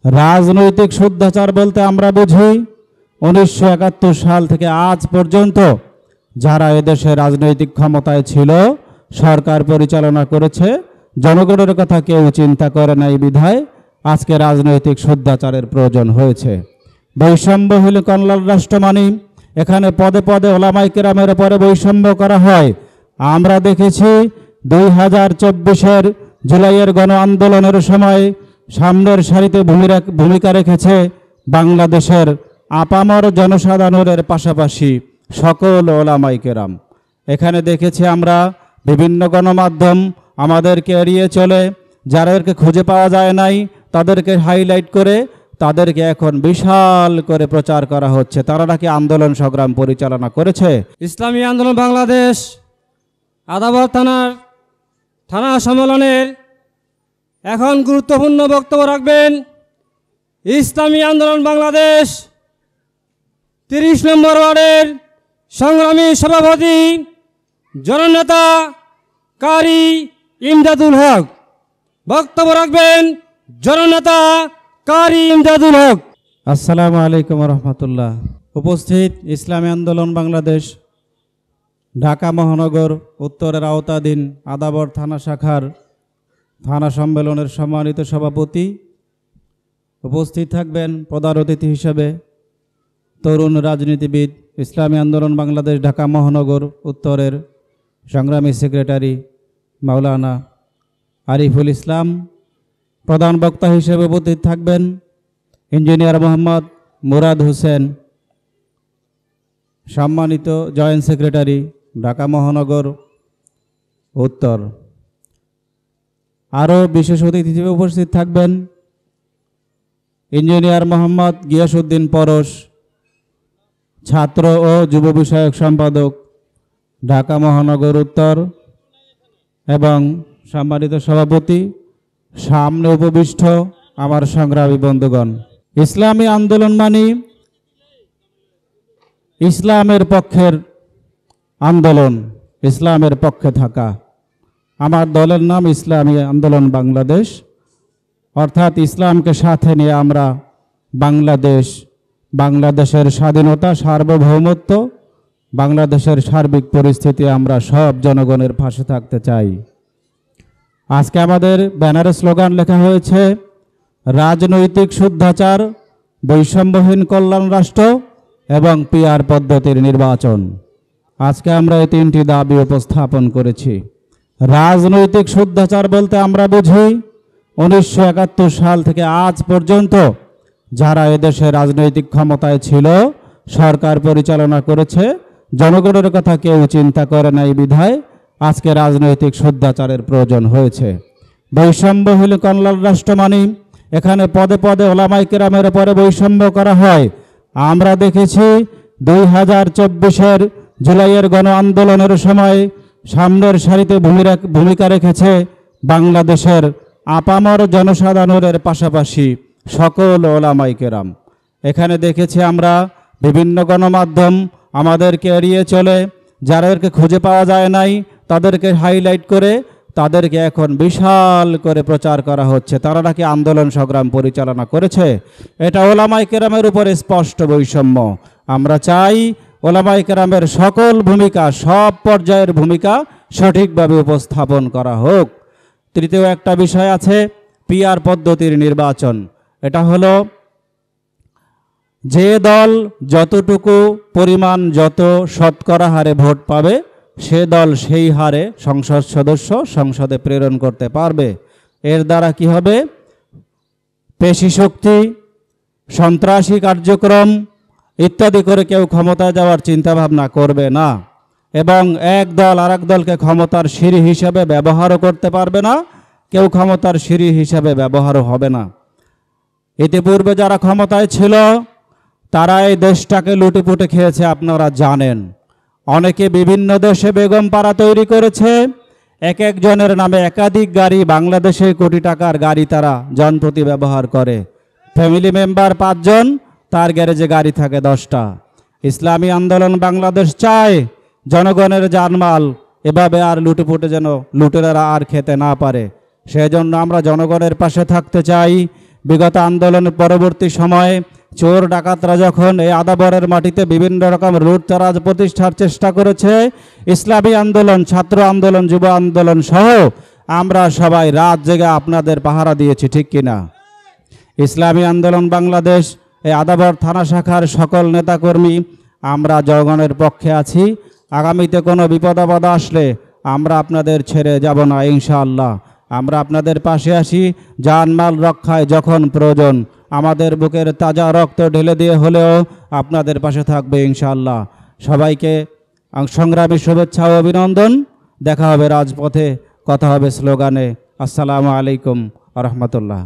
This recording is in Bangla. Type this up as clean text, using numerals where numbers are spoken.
রাজনৈতিক শুদ্ধাচার বলতে আমরা বুঝি 1971 সাল থেকে আজ পর্যন্ত যারা এদেশে রাজনৈতিক ক্ষমতায় ছিল, সরকার পরিচালনা করেছে, জনগণের কথা কেউ চিন্তা করে নাই বিধায় আজকে রাজনৈতিক শুদ্ধাচারের প্রয়োজন হয়েছে। বৈষম্যহীন কল্যাণ রাষ্ট্র মানি এখানে পদে পদে ওলামায়ে কেরামের উপরে বৈষম্য করা হয়। আমরা দেখেছি 2024-এর জুলাইয়ের গণ আন্দোলনের সময় সামনের সারিতে ভূমিকা রেখেছে বাংলাদেশের আপামর জনসাধারণের পাশাপাশি সকল ওলামায়ে কেরাম। এখানে দেখেছি আমরা বিভিন্ন গণমাধ্যম আমাদেরকে এড়িয়ে চলে, যাদেরকে খুঁজে পাওয়া যায় নাই তাদেরকে হাইলাইট করে তাদেরকে এখন বিশাল করে প্রচার করা হচ্ছে। তারা নাকি আন্দোলন সংগ্রাম পরিচালনা করেছে। ইসলামী আন্দোলন বাংলাদেশ আদাবর থানা সম্মেলনের এখন গুরুত্বপূর্ণ বক্তব্য রাখবেন ইসলামী আন্দোলন বাংলাদেশ 30 নম্বর ওয়ার্ডের সংগ্রামী সভাপতি জননেতা কারি ইমদাদুল হক। বক্তব্য রাখবেন জননেতা কারি ইমদাদুল হক। আসসালামু আলাইকুম রহমতুল্লাহ। উপস্থিত ইসলামী আন্দোলন বাংলাদেশ ঢাকা মহানগর উত্তরের আওতাধীন আদাবর থানা শাখার থানা সম্মেলনের সম্মানিত সভাপতি, উপস্থিত থাকবেন প্রধান অতিথি হিসেবে তরুণ রাজনীতিবিদ, ইসলামী আন্দোলন বাংলাদেশ ঢাকা মহানগর উত্তরের সংগ্রামী সেক্রেটারি মাওলানা আরিফুল ইসলাম। প্রধান বক্তা হিসেবে উপস্থিত থাকবেন ইঞ্জিনিয়ার মোহাম্মদ মুরাদ হোসেন, সম্মানিত জয়েন্ট সেক্রেটারি ঢাকা মহানগর উত্তর। আরও বিশেষ অতিথি হিসেবে উপস্থিত থাকবেন ইঞ্জিনিয়ার মোহাম্মদ গিয়াসউদ্দিন পরশ, ছাত্র ও যুব বিষয়ক সম্পাদক ঢাকা মহানগর উত্তর, এবং সম্মানিত সভাপতি, সামনে উপবিষ্ট আমার সংগ্রামী বন্ধুগণ। ইসলামী আন্দোলন মানি ইসলামের পক্ষের আন্দোলন, ইসলামের পক্ষে থাকা। আমার দলের নাম ইসলামী আন্দোলন বাংলাদেশ, অর্থাৎ ইসলামকে সাথে নিয়ে আমরা বাংলাদেশের স্বাধীনতা, সার্বভৌমত্ব, বাংলাদেশের সার্বিক পরিস্থিতি আমরা সব জনগণের পাশে থাকতে চাই। আজকে আমাদের ব্যানারে স্লোগান লেখা হয়েছে রাজনৈতিক শুদ্ধাচার, বৈষম্যহীন কল্যাণ রাষ্ট্র এবং পিআর পদ্ধতির নির্বাচন। আজকে আমরা এই 3টি দাবি উপস্থাপন করেছি। রাজনৈতিক শুদ্ধাচার বলতে আমরা বুঝি 1971 সাল থেকে আজ পর্যন্ত যারা এদেশে রাজনৈতিক ক্ষমতায় ছিল, সরকার পরিচালনা করেছে, জনগণের কথা কেউ চিন্তা করে নাই বিধায় আজকে রাজনৈতিক শুদ্ধাচারের প্রয়োজন হয়েছে। বৈষম্যহীন কল্যাণ রাষ্ট্র মানি এখানে পদে পদে ওলামায়ে কেরামের উপরে বৈষম্য করা হয়। আমরা দেখেছি 2024-এর জুলাইয়ের গণ আন্দোলনের সময় সামনের সারিতে ভূমিকা রেখেছে বাংলাদেশের আপামর জনসাধারণের পাশাপাশি সকল ওলামায়ে কেরাম। এখানে দেখেছি আমরা বিভিন্ন গণমাধ্যম আমাদেরকে এড়িয়ে চলে, যাদেরকে খুঁজে পাওয়া যায় নাই তাদেরকে হাইলাইট করে তাদেরকে এখন বিশাল করে প্রচার করা হচ্ছে। তারা নাকি আন্দোলন সংগ্রাম পরিচালনা করেছে। এটা ওলামায়ে কেরামের উপরে স্পষ্ট বৈষম্য। আমরা চাই ওলামায়ে কেরামের সকল ভূমিকা, সব পর্যায়ের ভূমিকা সঠিকভাবে উপস্থাপন করা হোক। তৃতীয় একটা বিষয় আছে পিআর পদ্ধতির নির্বাচন। এটা হলো যে দল যতটুকু পরিমাণ, যত শতকরা হারে ভোট পাবে, সে দল সেই হারে সংসদ সদস্য সংসদে প্রেরণ করতে পারবে। এর দ্বারা কি হবে? পেশি শক্তি, সন্ত্রাসী কার্যক্রম ইত্যাদি করে কেউ ক্ষমতায় যাওয়ার চিন্তাভাবনা করবে না, এবং এক দল আর এক দলকে ক্ষমতার সিঁড়ি হিসেবে ব্যবহারও করতে পারবে না, কেউ ক্ষমতার সিঁড়ি হিসেবে ব্যবহারও হবে না। ইতিপূর্বে যারা ক্ষমতায় ছিল তারা এই দেশটাকে লুটেপুটে খেয়েছে, আপনারা জানেন। অনেকে বিভিন্ন দেশে বেগম পাড়া তৈরি করেছে, এক একজনের নামে একাধিক গাড়ি, বাংলাদেশে কোটি টাকার গাড়ি তারা জনপ্রতি ব্যবহার করে। ফ্যামিলি মেম্বার 5 জন, তার গ্যারেজে গাড়ি থাকে 10টা। ইসলামী আন্দোলন বাংলাদেশ চায় জনগণের জানমাল এভাবে আর লুটেপুটে যেন লুটেরারা আর খেতে না পারে। সেজন্য আমরা জনগণের পাশে থাকতে চাই। বিগত আন্দোলনের পরবর্তী সময়ে চোর ডাকাতরা যখন এই আদাবরের মাটিতে বিভিন্ন রকম লুটতরাজ প্রতিষ্ঠার চেষ্টা করেছে, ইসলামী আন্দোলন, ছাত্র আন্দোলন, যুব আন্দোলন সহ আমরা সবাই রাত জেগে আপনাদের পাহারা দিয়েছি, ঠিক কিনা? ইসলামী আন্দোলন বাংলাদেশ এই আদাবর থানা শাখার সকল নেতাকর্মী আমরা জনগণের পক্ষে আছি। আগামীতে কোনো বিপদ আপদ আসলে আমরা আপনাদের ছেড়ে যাব না ইনশাআল্লাহ। আমরা আপনাদের পাশে আসি, জানমাল রক্ষায় যখন প্রয়োজন আমাদের বুকের তাজা রক্ত ঢেলে দিয়ে হলেও আপনাদের পাশে থাকবে ইনশাআল্লাহ। সবাইকে সংগ্রামী শুভেচ্ছা ও অভিনন্দন। দেখা হবে রাজপথে, কথা হবে স্লোগানে। আসসালামু আলাইকুম ওয়া রাহমাতুল্লাহ।